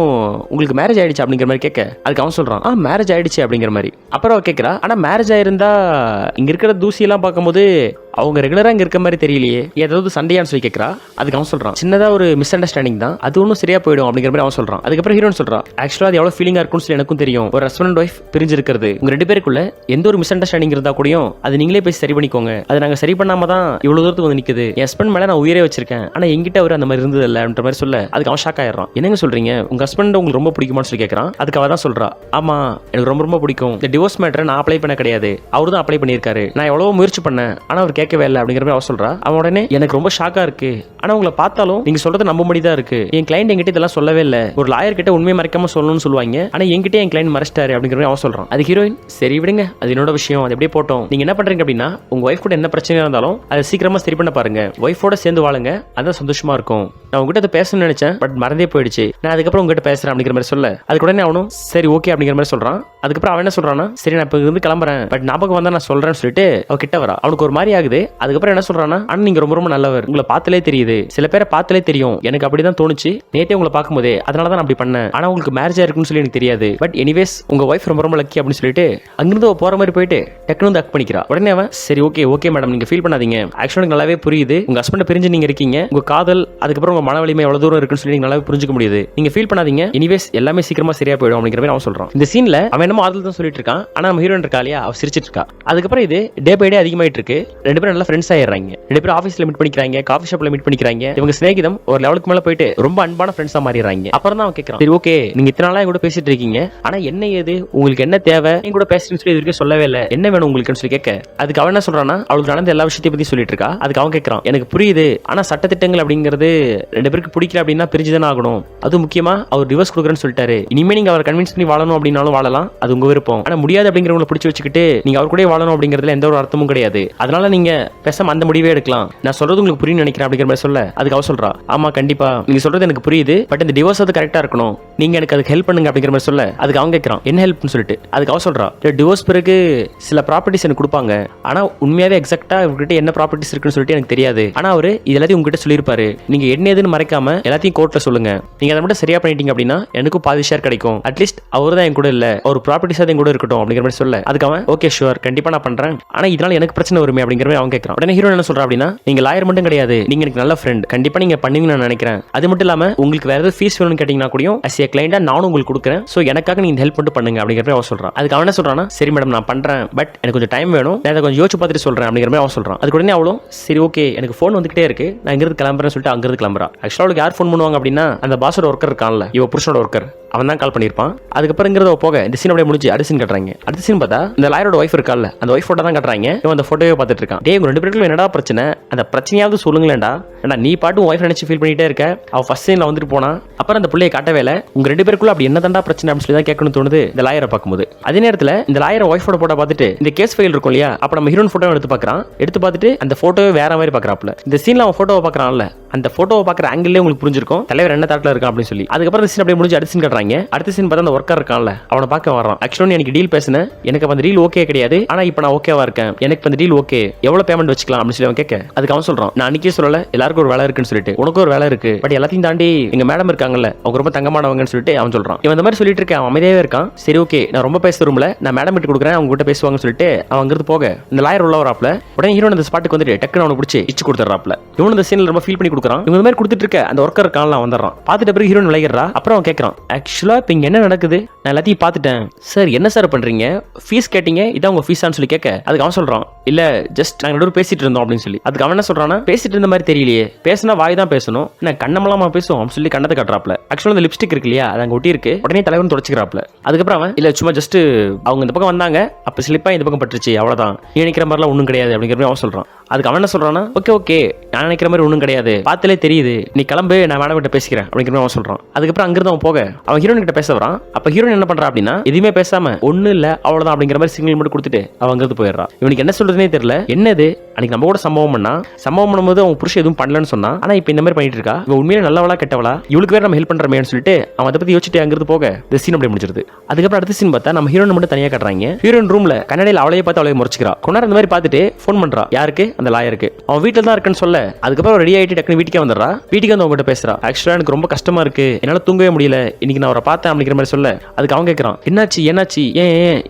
உங்களுக்கு மேரேஜ் ஆயிடுச்சு அப்படிங்கிற மாதிரி கேட்க, அதுக்கு அவன் சொல்றான் மேரேஜ் ஆயிடுச்சு அப்படிங்கிற மாதிரி. அப்புறம் அவ கேட்கறா, ஆனா மேரேஜ் ஆயிருந்தா இங்க இருக்கிற தூசி எல்லாம் பார்க்கும்போது அவங்க ரெகுலரா இங்க இருக்க மாதிரி தெரியலையே, ஏதாவது சண்டையான்னு சொல்லி கேட்கறா. அதுக்கு அவன் சொல்றான் சின்னதா ஒரு மிஸ் அண்டர்ஸ்டாண்டிங் தான், அது ஒன்றும் சரியா போயிடும் அப்படிங்கிற மாதிரி அவன் சொல்றான். அதுக்கப்புறம் ஹீரோன் சொல்றான், ஆக்சுவலா அது எவ்வளவு ஃபீலிங்கா இருக்கும்னு சொல்லி எனக்கும் தெரியும். ஒரு ஹஸ்பண்ட் ஒய்ஃப் பிரிஞ்சு இருக்கிறது, உங்க 2 பேருக்குள்ள எந்த ஒரு மிஸ் அண்டர்ஸ்டாண்டிங் இருந்தா கூடயும் அது நீங்களே பேசி சரி பண்ணிக்கோங்க. அது நாங்க சரி பண்ணாம தான் இவ்வளவு தூரத்துக்கு வந்து நிக்குது. என் ஹஸ்பண்ட் மேல நான் உயிரே வச்சிருக்கேன், ஆனா என்கிட்ட அவர் அந்த மாதிரி இருந்தது இல்லன்ற மாதிரி சொல்ல, அதுக்கு அவன் ஷாக் ஆயிடுறான். என்னங்க சொல்றீங்க, உங்க ஹஸ்பண்ட் உங்களுக்கு ரொம்ப பிடிக்குமான்னு சொல்லி கேட்கறான். அதுக்கு அவ தான் சொல்றா, ஆமா எனக்கு ரொம்ப ரொம்ப பிடிக்கும். இந்த டிவோர்ஸ் மேட்டரை நான் அப்ளை பண்ண கிடையாது, அவர் தான் அப்ளை பண்ணியிருக்காரு. நான் எவ்வளவு முயற்சி பண்ணேன், ஆனா அவர் கேட்கவே இல்லை அப்படிங்கிற மாதிரி அவ சொல்றா. அவன் உடனே எனக்கு ரொம்ப ஷாக்கா இருக்கு, ஆனா உங்களை பார்த்தாலும் நீங்க சொல்றது நம்ப முடியதா இருக்கு. என் கிளைண்ட் என்கிட்ட இதெல்லாம் சொல்லவே இல்லை. ஒரு லாயர் கிட்ட உண்மையை மறைக்காம சொல்லணும்னு சொல்லுவாங்க, ஆனா என்கிட்ட என் கிளைண்ட் மறைச்சிட்டாரு அப்படிங்கிற மாதிரி அவன் சொல்றான். அது ஹீரோயின் சரி விடுங்க, அது என்னோட விஷயம், அது எப்படியே போட்டோம். நீங்க என்ன பண்றீங்க அப்படின்னா உங்க ஒய்ஃப் கூட என்ன பிரச்சனையா இருந்தாலும் அதை சீக்கிரமா சரி பண்ண பாருங்க. ஒய்ஃபோட சேர்ந்து வாழுங்க, அதான் சந்தோஷமா இருக்கும். நான் உங்ககிட்ட அதை பேசணும்னு நினைச்சேன், பட் மறந்தே போயிடுச்சு. நான் அதுக்கப்புறம் உங்ககிட்ட பேசுறேன் அப்படிங்கிற மாதிரி சொல்ல, அதுக்கு உடனே அவனும் சரி ஓகே அப்படிங்கிற மாதிரி சொல்றான். அதுக்கப்புறம் அவன் என்ன சொல்றான்னா, சரி நான் இப்ப இருந்து கிளம்புறேன், பட் ஞாபகம் வந்தா நான் சொல்றேன்னு சொல்லிட்டு அவ கிட்ட வரா. அவனுக்கு ஒரு மாதிரி ஆகுது. அதுக்கப்புறம் என்ன சொல்றான்னா, ஆனா நீங்க ரொம்ப ரொம்ப நல்லவர், உங்களை பார்த்தாலே தெரியுது, சில பேரை பார்த்தாலே தெரியும், எனக்கு அப்படிதான் தோணுச்சு நேத்தே உங்களை பார்க்கும்போதே, அதனாலதான் நான் அப்படி பண்ணேன். ஆனா உங்களுக்கு மேரேஜ் ஆயிருக்குன்னு சொல்லி எனக்கு தெரியாது, பட் எனிவேஸ் உங்க ஒய்ஃப் ரொம்ப ரொம்ப லக்கி அப்படின்னு சொல்லிட்டு அங்கிருந்து போற மாதிரி போயிட்டு டக்குனு வந்து அக் பண்ணிக்கிறா. உடனே அவன் சரி ஓகே ஓகே மேடம் நீங்க ஃபீல் பண்ணாதீங்க, ஆக்சுவலா எனக்கு நல்லாவே புரியுது, உங்க ஹஸ்பண்ட் பிரிஞ்சு நீங்க இருக்கீங்க, உங்க காதல் அதுக்கப்புறம் உங்க மன வலிமை எவ்வளவு தூரம் இருக்குன்னு சொல்லி நீங்க நல்லாவே புரிஞ்சுக்க முடியுது, நீங்க ஃபீல் பண்ணாதீங்க, எனிவேஸ் எல்லாமே சீக்கிரமா சரியா போயிடும் அப்படிங்கிற மாதிரி அவன் சொல்றான். இந்த சீன்ல அவன் என்னமோ ஆதல் தான் சொல்லிட்டு இருக்கான், ஆனா நம்ம ஹீரோயின் இருக்கா இல்லையா அவ சிரிச்சிட்டு இருக்கா. அதுக்கப்புறம் இது டே பை டே அதிகமாயிட்டு இருக்கு. 2 பேரும் நல்லா ஃப்ரெண்ட்ஸ் ஆயிடுறாங்க. 2 பேரும் ஆஃபீஸ்ல மீட் பண்ணிக்கிறாங்க, காஃபி ஷாப்ல மீட் பண்ணிக்கிறாங்க. இவங்க சிநேகிதம் ஒரு லெவலுக்கு மேல போயிட்டு ரொம்ப அன்பான ஃப்ரெண்ட்ஸா மாறிடுறாங்க. அப்புறம் தான் அவன் கேட்கறான், சரி ஓகே நீங்க இத்தனை நாளா என் கூட பேசிட்டு இருக்கீங்க, ஆனா என்ன ஏது உங்களுக்கு என்ன தேவை, என் கூட பேசுறேன்னு சொல்லி இது வரைக்கும் சொல்லவே இல்லை, என்ன வேணும் உங்களுக்குன்னு சொல்லி கேட்க, அதுக்கு அவன் என்ன சொல்றான்னா அவளுக்கு நடந்த எல்லா விஷயத்தையும் பத்தி சொல்லிட்டு இருக்கா. அதுக்கு அவன் கேட்கறான், எனக்கு புரியுது, ஆனா சட்டத்திட்டங்கள் அப்படிங்கிறது 2 பேருக்கு பிடிக்கல அப்படின்னா பிரிஞ்சுதானே ஆகணும், அது முக்கியமா அவர் டிவோர்ஸ் கொடுக்குறேன்னு சொல்லிட்டாரு, இனிமே நீங்க அவர் கன்வின்ஸ் பண்ணி வாழணும் அப்படின்னாலும் வாழலாம், அது உங்க விருப்பம், ஆனா முடியாது அப்படிங்கிறவங்களை பிடிச்சி வச்சுக்கிட்டு நீங்க அவர் கூட வாழணும் அப்படிங்கிறதுல எந்த ஒரு அர்த்தமும் கிடையாது, அதனால நீங்க பேசாம அந்த முடிவே எடுக்கலாம், நான் சொல்றது உங்களுக்கு புரியும் நினைக்கிறேன் அப்படிங்கிற மாதிரி சொல்ல, அதுக்கு அவ சொல்றா, ஆமா கண்டிப்பா நீங்க சொல்றது எனக்கு புரியுது, பட் இந்த டிவோர்ஸ் அது கரெக்டா இருக்கணும், நீங்க எனக்கு அதுக்கு ஹெல்ப் பண்ணுங்க அப்படிங்கிற மாதிரி சொல்ல, அதுக்கு அவங்க கேட்கறான் என்ன ஹெல்ப்னு சொல்லிட்டு. அதுக்கு அவ சொல்றா, டிவோர்ஸ் பிறகு சில ப்ராப்பர்ட்டிஸ் எனக்கு கொடுப்பாங்க, ஆனா உண்மையாவே எக்ஸாக்ட்டா இவர்கிட்ட என்ன ப்ராப்பர்ட்டிஸ் இருக்குன்னு சொல்லிட்டு எனக்கு தெரியாது, ஆனா அவரு எல்லாத்தையும் உங்ககிட்ட சொல்லியிருப்பாரு, நீங்க என்ன ஏதுன்னு மறைக்காம எல்லாத்தையும் கோர்ட்ல சொல்லுங்க, நீங்க அதை மட்டும் சரியா பண்ணிட்டீங்க அப்படின்னா எனக்கும் பாதி ஷேர் கிடைக்கும், அட்லீஸ்ட் அவர் தான் என் கூட இல்ல, ஒரு ப்ராப்பர்ட்டிஸ் என் கூட இருக்கட்டும் அப்படிங்கிற மாதிரி சொல்ல, அதுக்கு அவன் ஓகே ஷூர் கண்டிப்பா நான் பண்றேன், ஆனா இதனால எனக்கு பிரச்சனை வருமே அப்படிங்கிற மாதிரி அவன் கேட்கறான். உடனே ஹீரோ என்ன சொல்றா அப்படின்னா, நீங்க லாயர் மட்டும் கிடையாது, நீங்க எனக்கு நல்ல ஃப்ரெண்ட், கண்டிப்பா நீங்க பண்ணுவீங்கன்னு நான் நினைக்கிறேன், அது மட்டும் இல்லாம உங்களுக்கு வேற ஏதாவது ஃபீஸ் வேணும்னு கேட்டீங்கன்னா கூட as a client நானும் உங்களுக்கு கொடுக்குறேன், சோ எனக்காக நீங்க ஹெல்ப் மட்டும் பண்ணுங்க அப்படிங்கிற மாதிரி அவன் சொல்றான். அதுக்கு அவன் என்ன சொல்றானா, சரி மேடம் நான் பண்றேன், பட் எனக்கு கொஞ்சம் டைம் வேணும், நான் அதை கொஞ்சம் யோசிச்சு பார்த்துட்டு சொல்றேன் அப்படிங்கிற மாதிரி அவன் சொல்றான். அதுக்கு உடனே அவளும் சரி ஓகே எனக்கு ஃபோன் வந்துகிட்டே இருக்கு, நான் இங்கிருந்து கிளம்புறேன்னு சொல்லிட்டு அங்கிருந்து கிளம்புறா. ஆக்சுவலா அவளுக்கு யார் ஃபோன் பண்ணுவாங்க அப்படின்னா அந்த பாஸோட ஒர்க்கர் இருக்கான்ல, இவ புருஷனோட ஒர்க்கர், அவன் தான் கால் பண்ணிருப்பான். அதுக்கப்புறங்கிறத போக இந்த சீன் அப்படியே முடிஞ்சு அடுத்த சீன் கட்டுறாங்க. அடுத்த சீன் பார்த்தா இந்த லாயரோட ஒய்ஃப் இருக்கால அந்த ஒய்ஃப் போட்டோ தான் கட்டுறாங்க. இவன் அந்த போட்டோவே பார்த்துட்டு இருக்கான். டேய் உங்க 2 பேருக்குள்ள என்னடா பிரச்சனை, அந்த பிரச்சனையாவது சொல்லுங்களேன்டா, ஏன்னா நீ பாட்டு ஒய்ஃப் நினைச்சு ஃபீல் பண்ணிட்டே இருக்க, அவ ஃபர்ஸ்ட் சீன்ல வந்துட்டு போனா, அப்புறம் அந்த பிள்ளையை காட்டவே இல்லை, உங்க 2 பேருக்குள்ள அப்படி என்ன தாண்டா பிரச்சனை அப்படின்னு சொல்லி தான் கேட்கணும்னு தோணுது இந்த லாயரை பார்க்கும்போது. அதே நேரத்தில் இந்த லாயரை ஒய்ஃபோட போட்டோ பார்த்துட்டு இந்த கேஸ் ஃபைல் இருக்கும் இல்லையா, அப்ப நம்ம ஹீரோன் போட்டோ எடுத்து பார்க்கறான். எடுத்து பார்த்துட்டு அந்த போட்டோவே வேற மாதிரி பார்க்கறாப்ல. இந்த சீன்ல அவன் போட்டோவை பார்க்கறான்ல, அந்த போட்டோவை பார்க்குற ஆங்கிள்லேயே உங்களுக்கு புரிஞ்சிருக்கும் தலைவர் என்ன தாட்ல இருக்கான் அப்படின்னு சொல்லி. அதுக்கப்புறம் இந்த சீன் அப்படியே முடிஞ்சு அடுத்த சீன் கட்டுறாங்க. அடுத்த சீன் பார்த்தா அந்த ஒர்க்கர் இருக்கான்ல அவனை பார்க்க வர்றான். ஆக்சுவலி எனக்கு டீல் பேசினேன், எனக்கு அந்த டீல் ஓகே கிடையாது, ஆனா இப்போ நான் ஓகேவா இருக்கேன், எனக்கு அந்த டீல் ஓகே, எவ்வளவு பேமெண்ட் வச்சுக்கலாம் அப்படின்னு சொல்லி அவன் கேட்க, அதுக்கு அவன் சொல்றான், நான் அன்னைக்கே சொல்லல எல்லாருக்கும் ஒரு வேலை இருக்குன்னு சொல்லிட்டு, உனக்கு ஒரு வேலை இருக்கு, பட் எல்லாத்தையும் தாண்டி எங்க மேடம் இருக்காங்கல்ல அவங்க ரொம்ப தங்கமானவங்கன்னு சொல்லிட்டு அவன் சொல்றான். இவன் இந்த மாதிரி சொல்லிட்டு இருக்க அவன் அமைதியாவே இருக்கான். சரி ஓகே நான் ரொம்ப பேச விரும்பல, நான் மேடம் கிட்ட கொடுக்குறேன் அவங்க கிட்ட பேசுவாங்கன்னு சொல்லிட்டு அவன் அங்கிருந்து போக இந்த லாயர் உள்ள வராப்ல. உடனே ஹீரோ அந்த ஸ்பாட்டுக்கு வந்துட்டு டக்குன்னு அவனை பிடிச்சி இச்சு கொடுத்துறாப்ல. இவன் இந்த சீன்ல ரொம்ப ஃபீல் பண்ணி கொடுக்குறான். இவங்க இந்த மாதிரி கொடுத்துட்டு இருக்க அந்த ஒர்க்கர் காணலாம் வந்துடுறான். பார்த்துட்ட பிறகு ஹீரோன் விளையாடுறா. அப்புறம் அவன் கேட்கறான், ஆக்சுவலா இப்போ இங்க என்ன நடக்குது, நான் எல்லாத்தையும் பார்த்துட்டேன் சார், என்ன சார் பண்றீங்க, ஃபீஸ் கேட்டீங்க இதான் உங்க ஃபீஸான்னு சொல்லி கேட்க, அதுக்கு அவன் சொல்றான், இல்ல ஜஸ்ட் நாங்க 2 பேரும் பேசிட்டு இருந்தோம் அப்படின்னு சொல்லி. அதுக்கு அவன் என்ன சொல்றானா, பேசிட்டு இருந்த மாதிரி தெரியலையே, பேசினா வாய் தான் பேசணும், நான் கண்ணமெல்லாம் பேசுவோம் அப்படின்னு சொல்லி கண்ணத்தை கட்டுறாப்ல. ஆக்சுவலா அந்த லிப்ஸ்டிக் இருக்கு இல்லையா அது அங்க ஒட்டி இருக்கு. உடனே தலைவன் தொடச்சிக்கிறாப்ல. அதுக்கப்புறம் அவன் இல்ல சும்மா ஜஸ்ட் அவங்க இந்த பக்கம் வந்தாங்க, அப்ப ஸ்லிப்பா இந்த பக்கம் பட்டுருச்சு அவ்வளவுதான், நீ நினைக்கிற மாதிரிலாம் ஒன்றும் கிடையாது அப்படிங்கிற மாதிரி அவன் சொல்றான். அதுக்கு அவன் என்ன சொல்றானா, ஓகே ஓகே நான் நினைக்கிற மாதிரி ஒன்றும் கிடையாது, பார்த்தாலே தெரியுது, நீ கிளம்பு நான் மேடம் கிட்ட பேசிக்கிறேன் அப்படிங்கிற மாதிரி அவன் சொல்றான். அதுக்கப்புறம் அங்கிருந்து அவன் போக அவன் ஹீரோயின் கிட்ட பேச வரான். அப்ப ஹீரோயின் என்ன பண்றா அப்படின்னா எதுவுமே பேசாம ஒன்னும் இல்ல அவ்வளவுதான் அப்படிங்கிற மாதிரி சிக்னல் மட்டும் கொடுத்துட்டு அவன் அங்கிருந்து போயிடுறான். இவனுக்கு என்ன சொல்றதுனே தெரியல. என்னது அன்னைக்கு நம்ம கூட சம்பவம் பண்ணும்போது அவன் புருஷன் எதுவும் பண்ணலன்னு சொன்னா, ஆனா இப்ப இந்த மாதிரி பண்ணிட்டு இருக்கா, இவன் உண்மையில நல்லவளா கெட்டவளா, இவளுக்கு வேற நம்ம ஹெல்ப் பண்றமேன்னு சொல்லிட்டு அவன் அதை பத்தி யோசிச்சுட்டு அங்கிருந்து போக இந்த சீன் அப்படியே முடிச்சிருது. அதுக்கப்புறம் அடுத்த சீன் பார்த்தா நம்ம ஹீரோயின் மட்டும் தனியா காட்டுறாங்க. ஹீரோயின் ரூம்ல கண்ணாடியில் அவளையே பார்த்து அவளையே முறைச்சிக்கிறா. கொண்டாட இந்த மாதிரி பார்த்துட்டு ஃபோன் பண்றா. யாருக்கு, அந்த லாயருக்கு. அவன் வீட்டுல தான் இருக்குன்னு சொல்ல அதுக்கப்புறம் ரெடி ஆயிட்டு டக்குனு வீட்டுக்கே வந்துடுறா. வீட்டுக்கு வந்து அவங்ககிட்ட பேசுறா. ஆக்சுவலா எனக்கு ரொம்ப கஷ்டமா இருக்கு, என்னால தூங்கவே முடியல, இன்னைக்கு நான் அவரை பார்த்தேன் அப்படிங்கிற மாதிரி சொல்ல அதுக்கு அவன் கேட்கறான், என்னாச்சு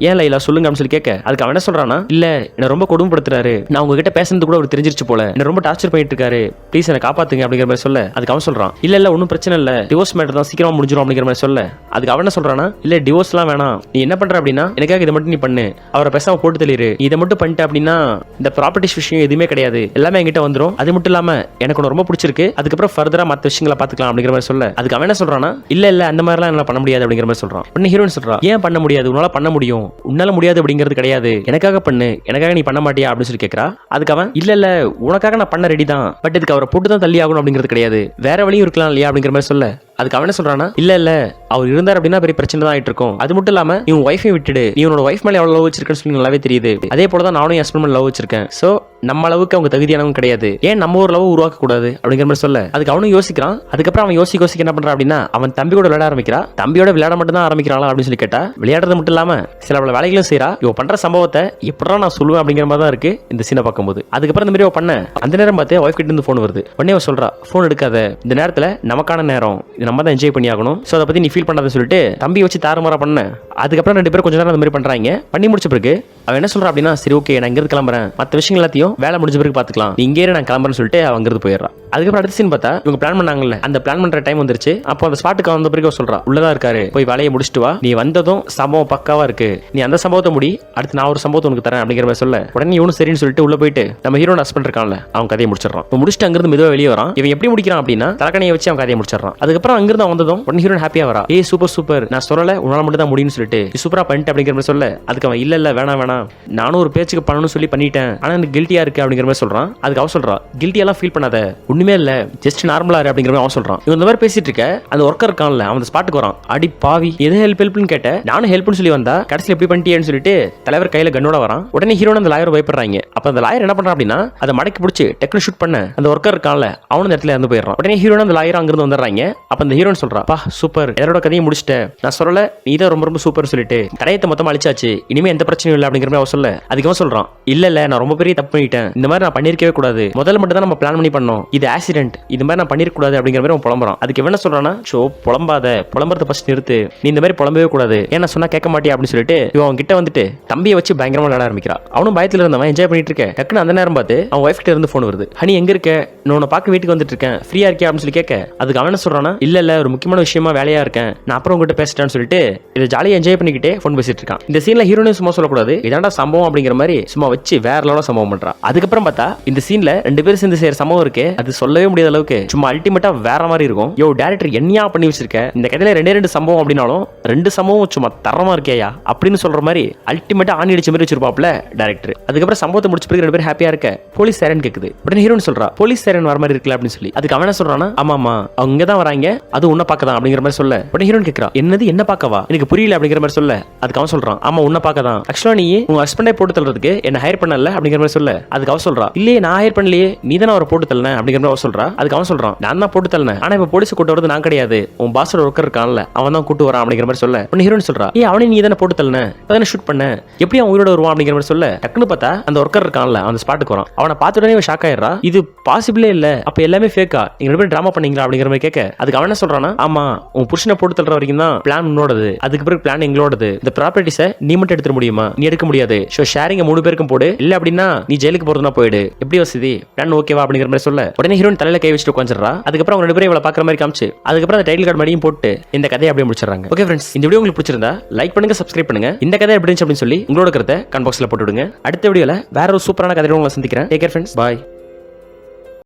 ஏன் லைலா சொல்லுங்க அப்படின்னு சொல்லி கேட்க அதுக்கு அவன் என்ன சொல்றானா, இல்ல என்ன ரொம்ப கொடுமைப்படுத்துறாரு, நான் உங்ககிட்ட பேசுறது கூட அவர் தெரிஞ்சிருச்சு போல, என்ன ரொம்ப டார்ச்சர் பண்ணிட்டு இருக்காரு, ப்ளீஸ் என்ன காப்பாத்துங்க அப்படிங்கிற மாதிரி சொல்ல அதுக்கு அவன் சொல்றான், இல்ல ஒன்னும் பிரச்சனை இல்ல, டிவோர்ஸ் மேட்டர் தான் சீக்கிரமா முடிஞ்சிடும் அப்படிங்கிற மாதிரி சொல்ல அதுக்கு அவன் என்ன சொல்றானா, இல்ல டிவோர்ஸ் எல்லாம் வேணாம், நீ என்ன பண்ற அப்படின்னா எனக்காக இதை மட்டும் நீ பண்ணு, அவரை பேசாம போட்டு தள்ளிரு, இதை மட்டும் பண்ணிட்ட அப்படின்னா இந்த ப்ராப்பர்ட்டிஸ் விஷயம் எதுவுமே கிடையாது, எல்லாமே என்கிட்ட வந்துடும், அது மட்டும் இல்லாம எனக்கு உன்னை ரொம்ப பிடிச்சிருக்கு, அதுக்கப்புறம் ஃபர்தரா மற்ற விஷயங்களை பாத்துக்கலாம் அப்படிங்கிற மாதிரி சொல்ல அதுக்கு அவன் என்ன சொல்றானா, இல்ல அந்த மாதிரிலாம் என்னால பண்ண முடியாது அப்படிங்கிற மாதிரி சொல்றான். உடனே ஹீரோயின் சொல்றா, ஏன் பண்ண முடியாது, உன்னால பண்ண முடியும், உன்னால முடியாது அப்படிங்கிறது கிடையாது, எனக்காக பண்ணு, எனக்காக நீ பண்ண மாட்டியா அப்படின்னு சொல்லி கேட்கறா. அதுக்கு அவன் இல்ல உனக்காக நான் பண்ண ரெடி தான், பட் இதுக்கு அவரை போட்டு தான் தள்ளி ஆகணும் அப்படிங்கிறது கிடையாது, வேற வழியும் இருக்கலாம் இல்லையா அப்படிங்கிற மாதிரி சொல்ல அதுக்கு அவன் என்ன சொல்றானா, இல்ல அவர் இருந்தார் அப்படின்னா பெரிய பிரச்சனை தான் ஆயிட்டு இருக்கும், அது மட்டும் இல்லாம நீ உன் வைஃபையும் விட்டுடு, நீ உன்னோட வைஃப் மேல எவ்வளவு லவ் வச்சிருக்கேன்னு சொல்லி நல்லாவே தெரியுது, அதே போலதான் நானும் என் ஹஸ்பண்ட் மேல லவ் வச்சிருக்கேன், சோ நம்ம அளவுக்கு அவங்க தகுதியானவங்க கிடையாது, ஏன் நம்ம ஒரு லவ் உருவாக்க கூடாது அப்படிங்கிற மாதிரி சொல்ல அதுக்கு அவனும் யோசிக்கிறான். அதுக்கப்புறம் அவன் யோசிக்க என்ன பண்றான் அப்படின்னா அவன் தம்பியோட விளையாட ஆரம்பிக்கிறா. தம்பியோட விளையாட மட்டும் தான் ஆரம்பிக்கிறாளா அப்படின்னு சொல்லி கேட்டா விளையாடுறது மட்டும் இல்லாம சில பல வேலைகளும் செய்யறா. இவ பண்ற சம்பவத்தை எப்படா நான் சொல்லுவேன் அப்படிங்கிற மாதிரி தான் இருக்கு இந்த சீனை பார்க்கும்போது. அதுக்கப்புறம் இந்த மாதிரி பண்ண அந்த நேரம் பார்த்து வைஃப் கிட்ட இருந்து போன் வருது. உடனே அவ சொல்றா, போன் எடுக்காத, இந்த நேரத்துல நமக்கான நேரம், இது நம்ம தான் என்ஜாய் பண்ணி ஆகணும், சோ அதை பத்தி நீ ஃபீல் பண்ணாத சொல்லிட்டு தம்பி வச்சு தாறுமாறா பண்ண. அதுக்கப்புறம் ரெண்டு பேரும் கொஞ்ச நேரம் அந்த மாதிரி பண்றாங்க. பண்ணி முடிச்ச பிறகு அவன் என்ன சொல்றா அப்படின்னா, சரி ஓகே நான் இங்கிருந்து கிளம்புறேன், மற்ற விஷயங்கள் எல்லாத்தையும் வேலை முடிஞ்ச பிறகு பாத்துக்கலாம், நீ இங்கே நான் கிளம்புறேன்னு சொல்லிட்டு அவன் அங்கிருந்து போயிடுறான். அதுக்கப்புறம் அடுத்த சீன் பார்த்தா இவங்க பிளான் பண்ணாங்கல்ல, அந்த பிளான் பண்ற டைம் வந்துருச்சு. அப்போ அந்த ஸ்பாட்டுக்கு வந்த பிறகு சொல்றா, உள்ளதா இருக்காரு, போய் வேலையை முடிச்சுட்டு வா, நீ வந்ததும் சம்பவம் பக்காவா இருக்கு, நீ அந்த சம்பவத்தை முடி, அடுத்து நான் ஒரு சம்பவத்தை உனக்கு தரேன் அப்படிங்கிற மாதிரி சொல்ல உடனே இவனும் சரின்னு சொல்லிட்டு உள்ள போயிட்டு நம்ம ஹீரோட ஹஸ்பண்ட் இருக்கான்ல அவன் கதையை முடிச்சிடறான். முடிச்சுட்டு அங்கிருந்து மெதுவாக வெளியே வரான். இவன் எப்படி முடிக்கிறான் அப்படின்னா தலைக்கணையை வச்சு அவன் கதையை முடிச்சிடறான். அதுக்கப்புறம் அங்கிருந்து வந்ததும் உடனே ஹீரோன் ஹாப்பியா வரா, ஏ சூப்பர் நான் சொல்லல உன்னால மட்டும் தான் முடியும்னு சொல்லிட்டு சூப்பரா பண்ணிட்டு அப்படிங்கிற மாதிரி சொல்ல அதுக்கு அவன் இல்ல வேணாம், நானும் ஒரு பேச்சுக்கு பண்ணணும்னு சொல்லி பண்ணிட்டேன், ஆனா எனக்கு கில்ட்டியா இருக்கு அப்படிங்கிற மாதிரி சொல்றான். அதுக்கு அவ சொல்றா, கில்ட்டி எல்லாம் ஃபீல் பண்ணாத, ஒண்ணுமே இல்ல, ஜஸ்ட் நார்மலா இரு அப்படிங்கிற மாதிரி அவன் சொல்றான். இவன் இந்த மாதிரி பேசிட்டு இருக்க அந்த ஒர்க்கர் இருக்கான்ல அவன் அந்த ஸ்பாட்டுக்கு வரான். அடி பாவி, எது ஹெல்ப்னு கேட்ட, நானும் ஹெல்ப்னு சொல்லி வந்தா கடைசியில் எப்படி பண்ணிட்டேன்னு சொல்லிட்டு தலைவர் கையில கண்ணோட வரான். உடனே ஹீரோன் அந்த லாயர் பயப்படுறாங்க. அப்ப அந்த லாயர் என்ன பண்றான் அப்படின்னா அதை மடக்கி பிடிச்சி டெக்னு ஷூட் பண்ண அந்த ஒர்க்கர் இருக்கான்ல அவனும் இடத்துல இருந்து போயிடுறான். உடனே ஹீரோன் அந்த லாயர் அங்கிருந்து வந்துடுறாங்க. அப்ப அந்த ஹீரோன் சொல்றா, பா சூப்பர், எல்லாரோட கதையை முடிச்சிட்ட, நான் சொல்லல நீ தான் ரொம்ப சூப்பர் சொல்லிட்டு தடயத்தை மொத்தம் அழிச்சாச்சு, இனிமே எந்த பிரச்சனையும் இல்லை அப்படிங்கிற மாதிரி அவன் சொல்ல அதுக்கு அவன் சொல்றான், இல்ல நான் ரொம்ப பெரிய தப்பு பண்ணிட்டேன், இந்த மாதிரி நான் பண்ணிருக்கவே கூடாது, முதல்ல மட்டும் தான் நம்ம பிளான் பண்ணி பண்ணோம், இது ஆக்சிடென்ட், இது மாதிரி நான் பண்ணிருக்க கூடாது அப்படிங்கிற மாதிரி அவன் புலம்புறான். அதுக்கு என்ன சொல்றானா, சோ புலம்புறத ஃபர்ஸ்ட் நிறுத்து, நீ இந்த மாதிரி புலம்பவே கூடாது, ஏன்னா சொன்னா கேட்க மாட்டியா அப்படின்னு சொல்லிட்டு இவன் கிட்ட வந்துட்டு தம்பியை வச்சு பயங்கரமா விளையாட ஆரம்பிக்கிறான். அவனும் பயத்துல இருந்தவன் என்ஜாய் பண்ணிட்டு இருக்க. டக்குன்னு அந்த நேரம் பார்த்து அவன் வைஃப் கிட்ட இருந்து போன் வருது. ஹனி எங்க இருக்க, நான் உன்னை பார்க்க வீட்டுக்கு வந்துட்டு இருக்கேன், ஃப்ரீயா இருக்கியா அப்படின்னு சொல்லி கேட்க அதுக்கு அவன் என்ன சொல்றானா, இல்ல ஒரு முக்கியமான விஷயமா வேலையா இருக்கேன், நான் அப்புறம் உங்ககிட்ட பேசிட்டேன்னு சொல்லிட்டு இதை ஜாலியா என்ஜாய் பண்ணிக்கிட்டே போன் பேசிட்டு இருக்கான். இந்த சீன்ல ஹீரோயின் சும்மா சொல்லக்கூடாது, இதாண்டா சம்பவம் அப்படிங்கிற மாதிரி சும்மா வச்சு வேற லெவல சம்பவம் பண்றான். அதுக்கப்புறம் பார்த்தா இந்த சீன்ல ரெண்டு பேரும் சேர்ந்து செய்யற சம்பவம் இருக்கு, அது சொல்லவே முடியாத அளவுக்கு சும்மா அல்டிமேட்டா வேற மாதிரி இருக்கும். யோ டைரக்டர் என்னையா பண்ணி வச்சிருக்க, இந்த கதையில ரெண்டு சம்பவம் அப்படின்னாலும் ரெண்டு சம்பவம் சும்மா தரமா இருக்கேயா அப்படின்னு சொல்ற மாதிரி அல்டிமேட்டா ஆணி அடிச்ச மாதிரி வச்சிருப்பாப்ல டைரக்டர். அதுக்கப்புறம் சம்பவத்தை முடிச்ச பிறகு ரெண்டு பேரும் ஹாப்பியா இருக்க. போலீஸ் சைரன் கேக்குது. உடனே ஹீரோயின் சொல்றா, போலீஸ் சைரன் வர மாதிரி இருக்குல்ல அப்படின்னு சொல்லி அதுக்கு அவன் என்ன சொல்றானா, ஆமாமா அவங்க தான் வராங்க, அது உன்ன பார்க்க தான் அப்படிங்கிற மாதிரி சொல்ல உடனே ஹீரோயின் கேக்குறா, என்னது என்ன பார்க்கவா, எனக்கு புரியல அப்படிங்கிற மாதிரி சொல்ல அதுக்கு அவன் சொல்றான், ஆமா உன்ன பார்க்க தான், ஆக்சுவலா நீ உங்க ஹஸ்பண்டை போட்டு தள்ளுறதுக்கு என்ன ஹையர் பண்ணல அப்படிங்கிற மாதிரி சொல்ல அதுக்கு அவன் சொல்றா, இல்லையே நான் ஹையர் பண்ணலையே, நீ தானே அவரை போட்டு தள்ளன அப்படிங்கிற மாதிரி அவன் சொல்றா. அதுக்கு அவன் சொல்றான், நான் தான் போட்டு தள்ளன, ஆனா இப்ப போலீஸ் கூட்டு வரது நான் கிடையாது, உன் பாஸோட ஒர்க்கர் இருக்கான்ல அவன் தான் கூட்டு வரான் அப்படிங்கிற மாதிரி சொல்ல உடனே ஹீரோயின் சொல்றா, ஏ அவனே நீ தானே போட்டு தள்ளன, அதானே ஷூட் பண்ண, எப்படி அவன் உயிரோட வருவான் அப்படிங்கிற மாதிரி சொல்ல டக்குன்னு பார்த்தா அந்த ஒர்க்கர் இருக்கான்ல அந்த ஸ்பாட்டுக்கு வரான். அவனை பார்த்த உடனே ஷாக் ஆயிடுறா, இது பாசிபிளே இல்ல, அப்ப எல்லாமே ஃபேக்கா, நீங்க ரெண்டு பேரும் டிராமா பண்ணீங்களா அப்படிங்கிற மாதிரி கேட்க அதுக்கு அவன் என்ன சொல்றானா, ஆமா உன் புருஷனை போட்டு தள்ளுற வரைக்கும் தான் பிளான் உன்னோடது, அதுக்கு பிறகு பிளான் எங்களோடது, இந்த ப்ராப்பர்ட்டிஸை நீ மட்டும் எடுத்துட முடியுமா, நீ எடுக்க முடியாது, ஸோ ஷேரிங்க 3 பேருக்கும் போடு, இல்ல அப்படின்னா நீ ஜெயிலுக்கு போறதுனா போயிடு, எப்படி வசதி பிளான் ஓகேவா அப்படிங்கிற மாதிரி சொல்ல உடனே ஹீரோயின் தலையில கை வச்சுட்டு உட்காந்துறா. அதுக்கப்புறம் அவங்க ரெண்டு பேரும் இவளை பாக்குற மாதிரி காமிச்சு அதுக்கப்புறம் அந்த டைட்டில் கார்டு மாதிரியும் போட்டு இந்த கதையை அப்படியே முடிச்சிடறாங்க. ஓகே ஃப்ரெண்ட்ஸ், இந்த வீடியோ உங்களுக்கு பிடிச்சிருந்தா லைக் பண்ணுங்க, சப்ஸ்கிரைப் பண்ணுங்க, இந்த கதை எப்படி இருந்துச்சு அப்படின்னு சொல்லி உங்களோட கருத்தை கமெண்ட் பாக்ஸ்ல போட்டு விடுங்க. அடுத்த வீடியோல வேற ஒரு சூப்பரான கதையோட உங்களை சந்திக்கிறேன். டேக் கேர் ஃப்ரெண்ட்ஸ், பாய்.